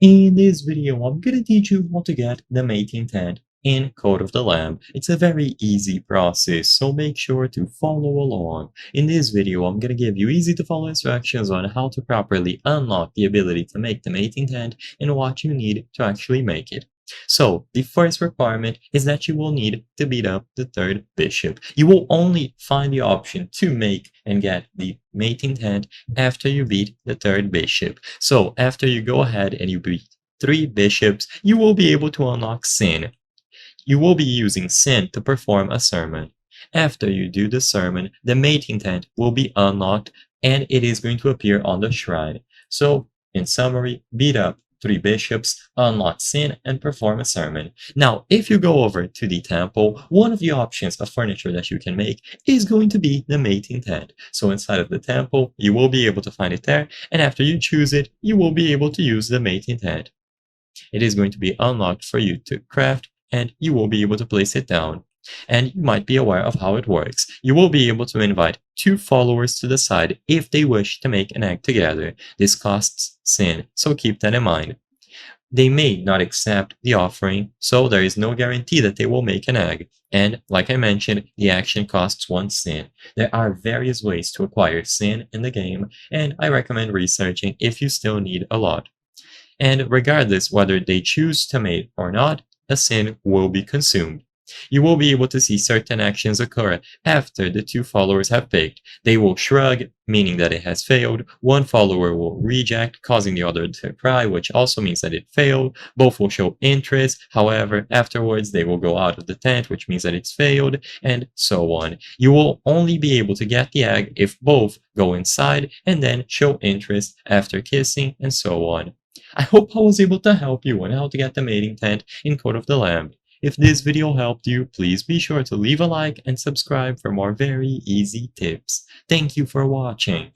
In this video, I'm gonna teach you how to get the mating tent in Code of the Lamb. It's a very easy process, so make sure to follow along. In this video, I'm gonna give you easy to follow instructions on how to properly unlock the ability to make the mating tent and what you need to actually make it. So, the first requirement is that you will need to beat up the third bishop. You will only find the option to make and get the mating tent after you beat the third bishop. So after you go ahead and you beat 3 bishops, you will be able to unlock Sin. You will be using Sin to perform a sermon. After you do the sermon, the mating tent will be unlocked and it is going to appear on the shrine. So, in summary, beat up 3 bishops, unlock Sin, and perform a sermon. Now, if you go over to the temple, one of the options of furniture that you can make is going to be the mating tent. So inside of the temple, you will be able to find it there, and after you choose it, you will be able to use the mating tent. It is going to be unlocked for you to craft, and you will be able to place it down. And you might be aware of how it works. You will be able to invite 2 followers to the side if they wish to make an egg together. This costs Sin, so keep that in mind. They may not accept the offering, so there is no guarantee that they will make an egg. And, like I mentioned, the action costs 1 Sin. There are various ways to acquire Sin in the game, and I recommend researching if you still need a lot. And regardless whether they choose to mate or not, a Sin will be consumed. You will be able to see certain actions occur after the 2 followers have picked. They will shrug, meaning that it has failed. 1 follower will reject, causing the other to cry, which also means that it failed. Both will show interest. However, afterwards they will go out of the tent, which means that it's failed, and so on. You will only be able to get the egg if both go inside and then show interest after kissing, and so on. I hope I was able to help you on how to get the mating tent in Code of the Lamb. If this video helped you, please be sure to leave a like and subscribe for more very easy tips. Thank you for watching.